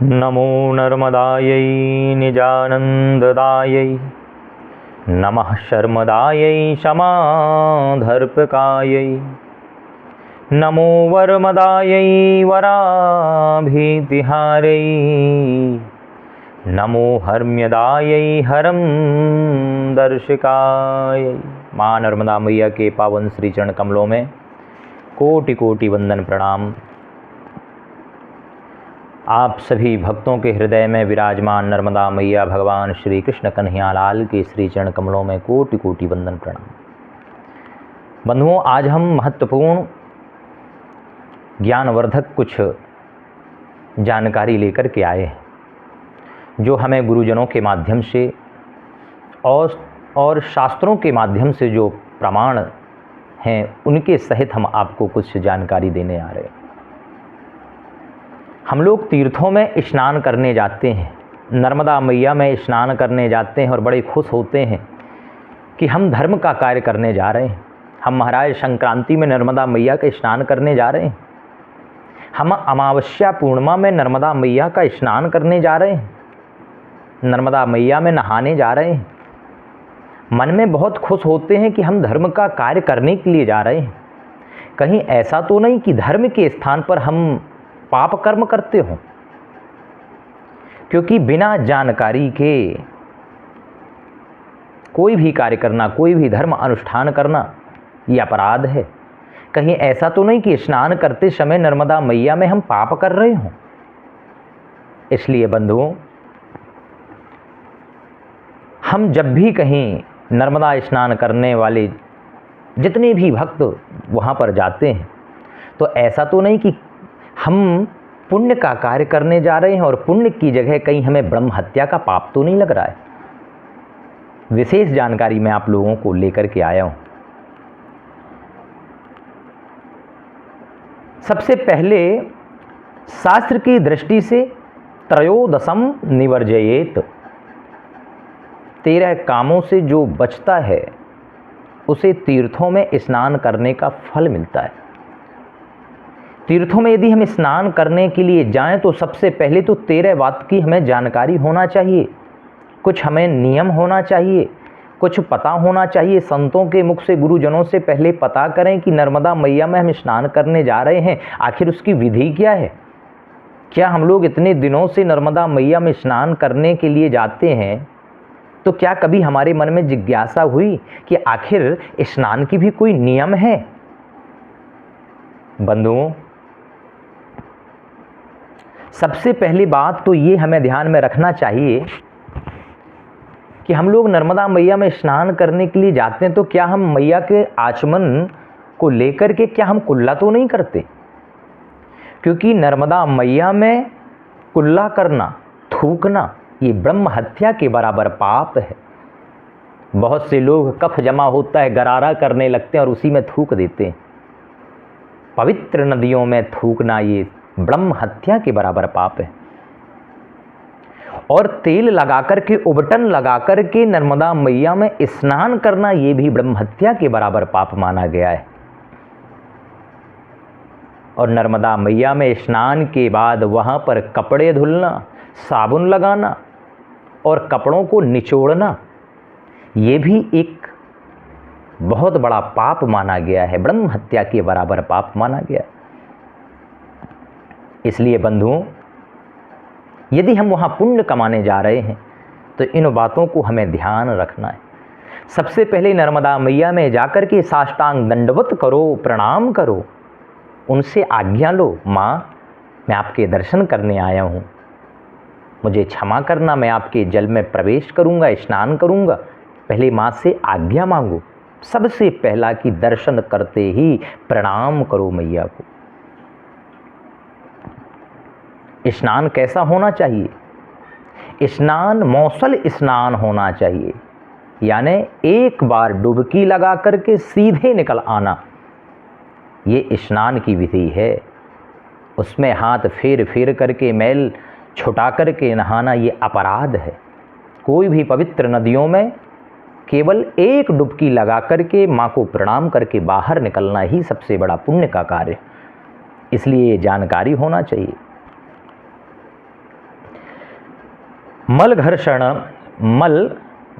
नमो नर्मदायै निजानन्ददायै नमः शर्मदायै समाधर्पकायै नमो वर्मदायै वराभीतिहारै नमो हर्म्यदायै हरं दर्शिकायै। माँ नर्मदा मैया के पावन श्री चरण कमलों में कोटि कोटि वंदन प्रणाम। आप सभी भक्तों के हृदय में विराजमान नर्मदा मैया भगवान श्री कृष्ण कन्हैया लाल के श्री चरण कमलों में कोटि कोटि वंदन प्रणाम। बंधुओं, आज हम महत्वपूर्ण ज्ञानवर्धक कुछ जानकारी लेकर के आए हैं, जो हमें गुरुजनों के माध्यम से और शास्त्रों के माध्यम से जो प्रमाण हैं उनके सहित हम आपको कुछ जानकारी देने आ रहे हैं। हम लोग तीर्थों में स्नान करने जाते हैं, नर्मदा मैया में स्नान करने जाते हैं और बड़े खुश होते हैं कि हम धर्म का कार्य करने जा रहे हैं। हम महाराज संक्रांति में नर्मदा मैया का स्नान करने जा रहे हैं, हम अमावस्या पूर्णिमा में नर्मदा मैया का स्नान करने जा रहे हैं, नर्मदा मैया में नहाने जा रहे हैं। मन में बहुत खुश होते हैं कि हम धर्म का कार्य करने के लिए जा रहे हैं। कहीं ऐसा तो नहीं कि धर्म के स्थान पर हम पाप कर्म करते हो, क्योंकि बिना जानकारी के कोई भी कार्य करना, कोई भी धर्म अनुष्ठान करना ये अपराध है। कहीं ऐसा तो नहीं कि स्नान करते समय नर्मदा मैया में हम पाप कर रहे हों। इसलिए बंधुओं, हम जब भी कहीं नर्मदा स्नान करने वाले जितने भी भक्त वहाँ पर जाते हैं, तो ऐसा तो नहीं कि हम पुण्य का कार्य करने जा रहे हैं और पुण्य की जगह कहीं हमें ब्रह्म हत्या का पाप तो नहीं लग रहा है। विशेष जानकारी मैं आप लोगों को लेकर के आया हूँ। सबसे पहले शास्त्र की दृष्टि से त्रयोदशम निवर्जयेत, 13 कामों से जो बचता है उसे तीर्थों में स्नान करने का फल मिलता है। तीर्थों में यदि हम स्नान करने के लिए जाएं तो सबसे पहले तो 13 बात की हमें जानकारी होना चाहिए, कुछ हमें नियम होना चाहिए, कुछ पता होना चाहिए। संतों के मुख से, गुरुजनों से पहले पता करें कि नर्मदा मैया में हम स्नान करने जा रहे हैं, आखिर उसकी विधि क्या है। क्या हम लोग इतने दिनों से नर्मदा मैया में स्नान करने के लिए जाते हैं, तो क्या कभी हमारे मन में जिज्ञासा हुई कि आखिर स्नान की भी कोई नियम है। बंधुओं, सबसे पहली बात तो ये हमें ध्यान में रखना चाहिए कि हम लोग नर्मदा मैया में स्नान करने के लिए जाते हैं तो क्या हम मैया के आचमन को लेकर के क्या हम कुल्ला तो नहीं करते, क्योंकि नर्मदा मैया में कुल्ला करना, थूकना, ये ब्रह्म हत्या के बराबर पाप है। बहुत से लोग कफ जमा होता है, गरारा करने लगते हैं और उसी में थूक देते हैं। पवित्र नदियों में थूकना ये ब्रह्म हत्या के बराबर पाप है। और तेल लगाकर के, उबटन लगाकर के नर्मदा मैया में स्नान करना ये भी ब्रह्म हत्या के बराबर पाप माना गया है। और नर्मदा मैया में स्नान के बाद वहां पर कपड़े धुलना, साबुन लगाना और कपड़ों को निचोड़ना ये भी एक बहुत बड़ा पाप माना गया है, ब्रह्म हत्या के बराबर पाप माना गया है। इसलिए बंधुओं, यदि हम वहाँ पुण्य कमाने जा रहे हैं तो इन बातों को हमें ध्यान रखना है। सबसे पहले नर्मदा मैया में जाकर के साष्टांग दंडवत करो, प्रणाम करो, उनसे आज्ञा लो, माँ मैं आपके दर्शन करने आया हूँ, मुझे क्षमा करना, मैं आपके जल में प्रवेश करूँगा, स्नान करूँगा। पहले माँ से आज्ञा मांगो। सबसे पहला कि दर्शन करते ही प्रणाम करो मैया को। स्नान कैसा होना चाहिए? स्नान मौसल स्नान होना चाहिए, यानी एक बार डुबकी लगा करके सीधे निकल आना, ये स्नान की विधि है। उसमें हाथ फेर फेर करके, मैल छुटा करके नहाना ये अपराध है। कोई भी पवित्र नदियों में केवल एक डुबकी लगा करके माँ को प्रणाम करके बाहर निकलना ही सबसे बड़ा पुण्य का कार्य। इसलिए ये जानकारी होना चाहिए। मल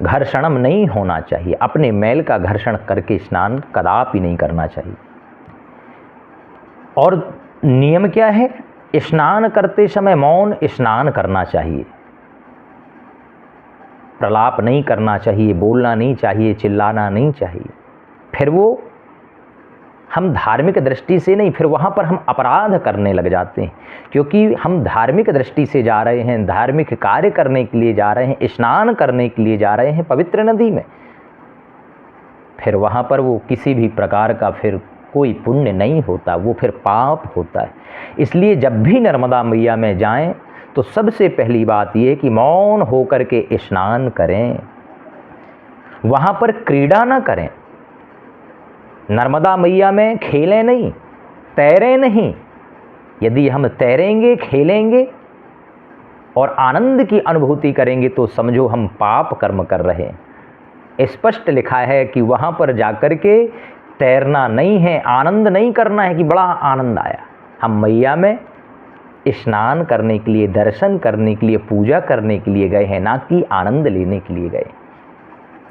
घर्षणम नहीं होना चाहिए। अपने मैल का घर्षण करके स्नान कदापि नहीं करना चाहिए। और नियम क्या है? स्नान करते समय मौन स्नान करना चाहिए, प्रलाप नहीं करना चाहिए, बोलना नहीं चाहिए, चिल्लाना नहीं चाहिए। फिर वो हम धार्मिक दृष्टि से नहीं, फिर वहाँ पर हम अपराध करने लग जाते हैं, क्योंकि हम धार्मिक दृष्टि से जा रहे हैं, धार्मिक कार्य करने के लिए जा रहे हैं, स्नान करने के लिए जा रहे हैं पवित्र नदी में। फिर वहाँ पर वो किसी भी प्रकार का फिर कोई पुण्य नहीं होता, वो फिर पाप होता है। इसलिए जब भी नर्मदा मैया में जाएं तो सबसे पहली बात ये कि मौन होकर के स्नान करें, वहाँ पर क्रीड़ा ना करें। नर्मदा मैया में खेलें नहीं, तैरें नहीं। यदि हम तैरेंगे, खेलेंगे और आनंद की अनुभूति करेंगे तो समझो हम पाप कर्म कर रहे हैं। स्पष्ट लिखा है कि वहाँ पर जाकर के तैरना नहीं है, आनंद नहीं करना है कि बड़ा आनंद आया। हम मैया में स्नान करने के लिए, दर्शन करने के लिए, पूजा करने के लिए गए हैं, ना कि आनंद लेने के लिए गए।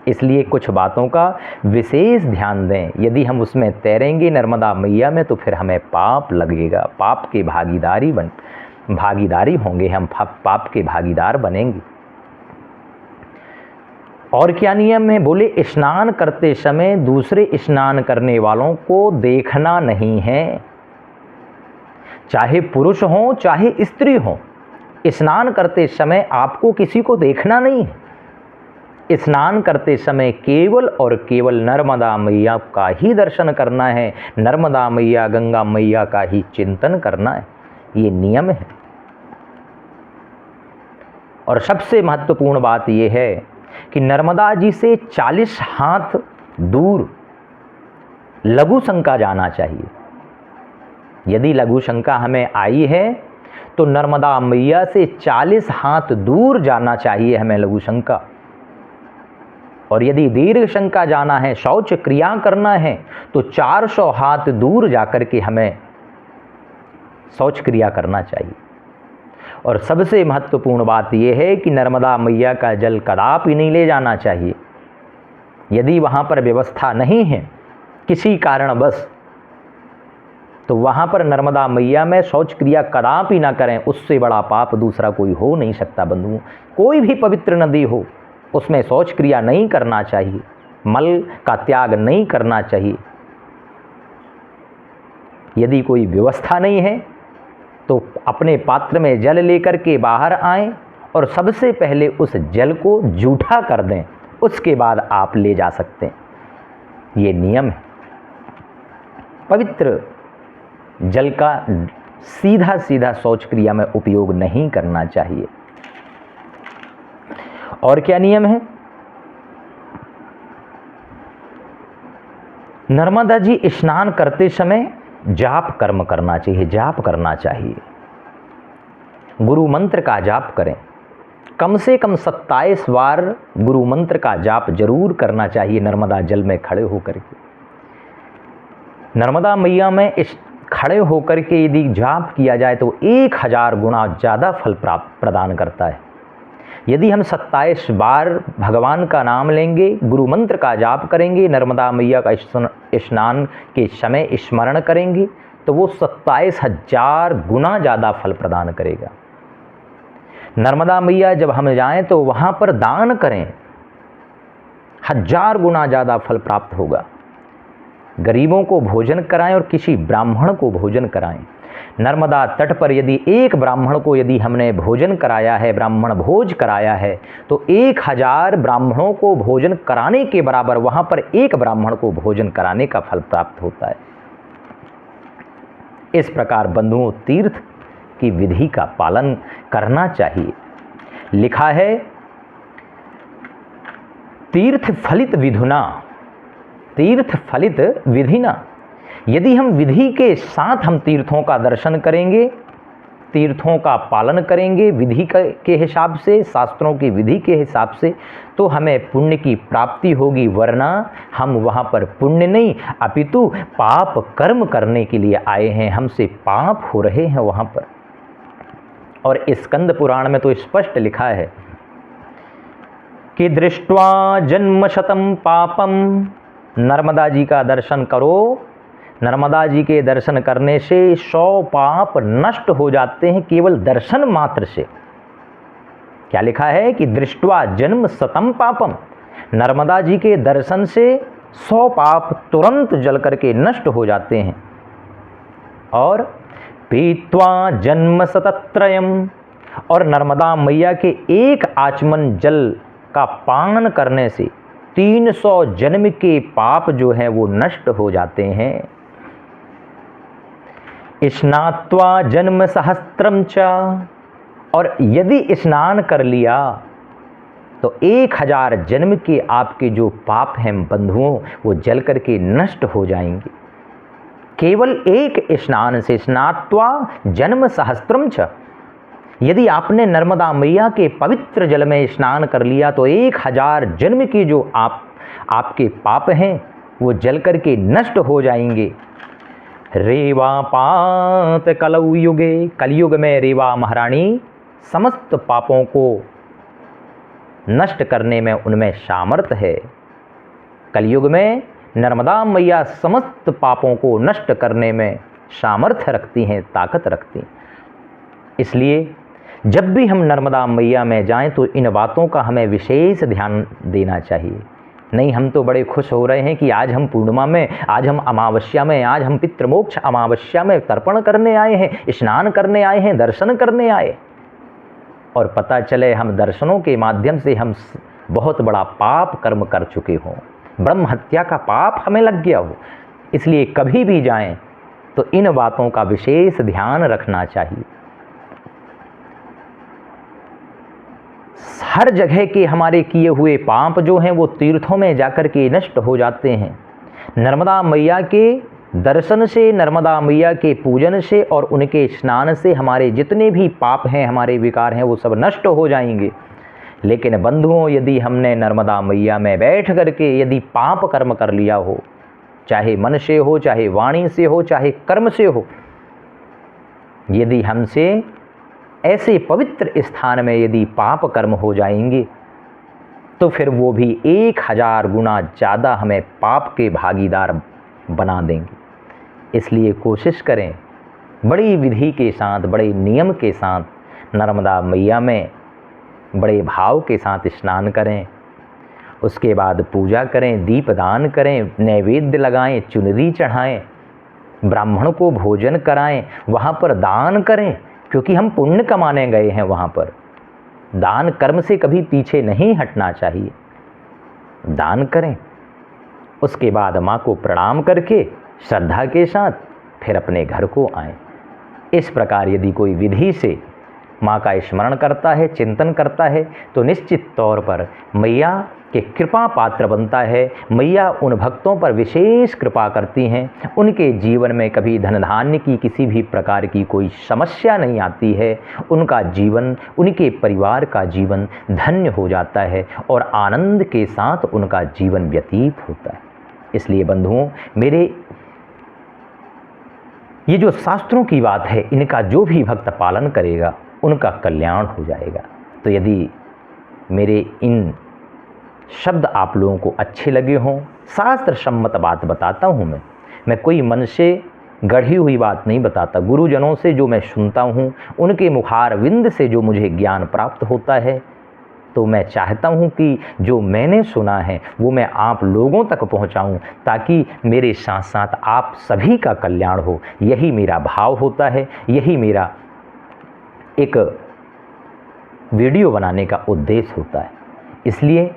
इसलिए कुछ बातों का विशेष ध्यान दें। यदि हम उसमें तैरेंगे नर्मदा मैया में तो फिर हमें पाप लगेगा, पाप के भागीदारी होंगे, हम पाप के भागीदार बनेंगे। और क्या नियम है? बोले स्नान करते समय दूसरे स्नान करने वालों को देखना नहीं है, चाहे पुरुष हो चाहे स्त्री हो। स्नान करते समय आपको किसी को देखना नहीं है। स्नान करते समय केवल और केवल नर्मदा मैया का ही दर्शन करना है, नर्मदा मैया, गंगा मैया का ही चिंतन करना है। ये नियम है। और सबसे महत्वपूर्ण बात यह है कि नर्मदा जी से 40 हाथ दूर लघु शंका जाना चाहिए। यदि लघु शंका हमें आई है तो नर्मदा मैया से 40 हाथ दूर जाना चाहिए हमें लघु शंका। और यदि दीर्घ शंका जाना है, शौच क्रिया करना है, तो 400 हाथ दूर जाकर के हमें शौच क्रिया करना चाहिए। और सबसे महत्वपूर्ण बात यह है कि नर्मदा मैया का जल कदापि नहीं ले जाना चाहिए। यदि वहाँ पर व्यवस्था नहीं है किसी कारणवश, तो वहाँ पर नर्मदा मैया में शौच क्रिया कदापि ना करें। उससे बड़ा पाप दूसरा कोई हो नहीं सकता बंधुओं। कोई भी पवित्र नदी हो उसमें शौच क्रिया नहीं करना चाहिए, मल का त्याग नहीं करना चाहिए। यदि कोई व्यवस्था नहीं है तो अपने पात्र में जल लेकर के बाहर आएं और सबसे पहले उस जल को जूठा कर दें, उसके बाद आप ले जा सकते हैं। ये नियम है। पवित्र जल का सीधा सीधा शौच क्रिया में उपयोग नहीं करना चाहिए। और क्या नियम है? नर्मदा जी स्नान करते समय जाप कर्म करना चाहिए, जाप करना चाहिए। गुरु मंत्र का जाप करें। कम से कम 27 बार गुरु मंत्र का जाप जरूर करना चाहिए नर्मदा जल में खड़े होकर के। नर्मदा मैया में इस खड़े होकर के यदि जाप किया जाए तो 1000 गुना ज़्यादा फल प्रदान करता है। यदि हम 27 बार भगवान का नाम लेंगे, गुरु मंत्र का जाप करेंगे, नर्मदा मैया का स्नान के समय स्मरण करेंगे, तो वो 27,000 गुना ज़्यादा फल प्रदान करेगा। नर्मदा मैया जब हम जाएं तो वहाँ पर दान करें, 1000 गुना ज़्यादा फल प्राप्त होगा। गरीबों को भोजन कराएं और किसी ब्राह्मण को भोजन कराएं। नर्मदा तट पर यदि एक ब्राह्मण को यदि हमने भोजन कराया है, ब्राह्मण भोज कराया है, तो 1000 ब्राह्मणों को भोजन कराने के बराबर वहाँ पर एक ब्राह्मण को भोजन कराने का फल प्राप्त होता है। इस प्रकार बंधुओं तीर्थ की विधि का पालन करना चाहिए। लिखा है तीर्थ फलित विधुना, तीर्थ फलित विधिना। यदि हम विधि के साथ हम तीर्थों का दर्शन करेंगे, तीर्थों का पालन करेंगे विधि के हिसाब से, शास्त्रों की विधि के हिसाब से, तो हमें पुण्य की प्राप्ति होगी। वरना हम वहाँ पर पुण्य नहीं अपितु पाप कर्म करने के लिए आए हैं, हमसे पाप हो रहे हैं वहाँ पर। और स्कंद पुराण में तो स्पष्ट लिखा है कि दृष्ट्वा जन्म शतम पापम, नर्मदा जी का दर्शन करो। नर्मदा जी के दर्शन करने से 100 पाप नष्ट हो जाते हैं केवल दर्शन मात्र से। क्या लिखा है कि दृष्ट्वा जन्म शतम पापम, नर्मदा जी के दर्शन से 100 पाप तुरंत जल करके नष्ट हो जाते हैं। और पीत्वा जन्म शतत्रयम, और नर्मदा मैया के एक आचमन जल का पान करने से 300 जन्म के पाप जो हैं वो नष्ट हो जाते हैं। स्नात्वा जन्म सहस्त्रम च, और यदि स्नान कर लिया तो 1000 जन्म के आपके जो पाप हैं बंधुओं वो जल करके नष्ट हो जाएंगे केवल एक स्नान से। स्नात्वा जन्म सहस्त्रम च, यदि आपने नर्मदा मैया के पवित्र जल में स्नान कर लिया तो 1000 जन्म की जो आपके पाप हैं वो जल करके नष्ट हो जाएंगे। रेवा पात कलौ युगे, कलयुग में रेवा महारानी समस्त पापों को नष्ट करने में उनमें सामर्थ्य है। कलयुग में नर्मदा मैया समस्त पापों को नष्ट करने में सामर्थ्य रखती हैं, ताकत रखती हैं। इसलिए जब भी हम नर्मदा मैया में जाएं तो इन बातों का हमें विशेष ध्यान देना चाहिए। नहीं, हम तो बड़े खुश हो रहे हैं कि आज हम पूर्णिमा में, आज हम अमावस्या में, आज हम पितृमोक्ष अमावस्या में तर्पण करने आए हैं, स्नान करने आए हैं, दर्शन करने आए, और पता चले हम दर्शनों के माध्यम से हम बहुत बड़ा पाप कर्म कर चुके हों, ब्रह्म हत्या का पाप हमें लग गया हो। इसलिए कभी भी जाएं तो इन बातों का विशेष ध्यान रखना चाहिए। हर जगह के हमारे किए हुए पाप जो हैं वो तीर्थों में जाकर के नष्ट हो जाते हैं। नर्मदा मैया के दर्शन से, नर्मदा मैया के पूजन से और उनके स्नान से हमारे जितने भी पाप हैं, हमारे विकार हैं, वो सब नष्ट हो जाएंगे। लेकिन बंधुओं, यदि हमने नर्मदा मैया में बैठ करके यदि पाप कर्म कर लिया हो, चाहे मन से हो, चाहे वाणी से हो, चाहे कर्म से हो, यदि हमसे ऐसे पवित्र स्थान में यदि पाप कर्म हो जाएंगे तो फिर वो भी 1000 गुना ज़्यादा हमें पाप के भागीदार बना देंगे। इसलिए कोशिश करें बड़ी विधि के साथ, बड़े नियम के साथ नर्मदा मैया में बड़े भाव के साथ स्नान करें। उसके बाद पूजा करें, दीपदान करें, नैवेद्य लगाएं, चुनरी चढ़ाएं, ब्राह्मण को भोजन कराएं, वहाँ पर दान करें, क्योंकि हम पुण्य कमाने गए हैं वहाँ पर। दान कर्म से कभी पीछे नहीं हटना चाहिए। दान करें, उसके बाद माँ को प्रणाम करके श्रद्धा के साथ फिर अपने घर को आएं। इस प्रकार यदि कोई विधि से माँ का स्मरण करता है, चिंतन करता है, तो निश्चित तौर पर मैया के कृपा पात्र बनता है। मैया उन भक्तों पर विशेष कृपा करती हैं, उनके जीवन में कभी धन धान्य की किसी भी प्रकार की कोई समस्या नहीं आती है। उनका जीवन, उनके परिवार का जीवन धन्य हो जाता है और आनंद के साथ उनका जीवन व्यतीत होता है। इसलिए बंधुओं, मेरे ये जो शास्त्रों की बात है, इनका जो भी भक्त पालन करेगा उनका कल्याण हो जाएगा। तो यदि मेरे इन शब्द आप लोगों को अच्छे लगे हों, शास्त्र सम्मत बात बताता हूँ मैं कोई मन से गढ़ी हुई बात नहीं बताता। गुरुजनों से जो मैं सुनता हूँ, उनके मुखारविंद से जो मुझे ज्ञान प्राप्त होता है, तो मैं चाहता हूँ कि जो मैंने सुना है वो मैं आप लोगों तक पहुँचाऊँ, ताकि मेरे साथ साथ आप सभी का कल्याण हो। यही मेरा भाव होता है, यही मेरा एक वीडियो बनाने का उद्देश्य होता है। इसलिए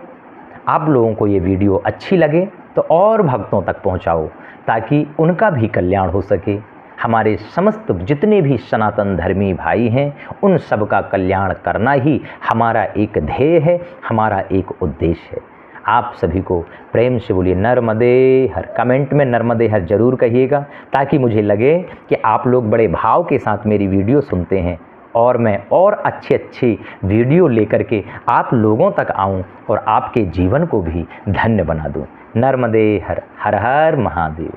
आप लोगों को ये वीडियो अच्छी लगे तो और भक्तों तक पहुंचाओ, ताकि उनका भी कल्याण हो सके। हमारे समस्त जितने भी सनातन धर्मी भाई हैं, उन सब का कल्याण करना ही हमारा एक ध्येय है, हमारा एक उद्देश्य है। आप सभी को प्रेम से बोलिए नर्मदे हर। कमेंट में नर्मदे हर जरूर कहिएगा, ताकि मुझे लगे कि आप लोग बड़े भाव के साथ मेरी वीडियो सुनते हैं और मैं और अच्छी वीडियो लेकर के आप लोगों तक आऊं और आपके जीवन को भी धन्य बना दूं। नर्मदे हर। हर हर महादेव।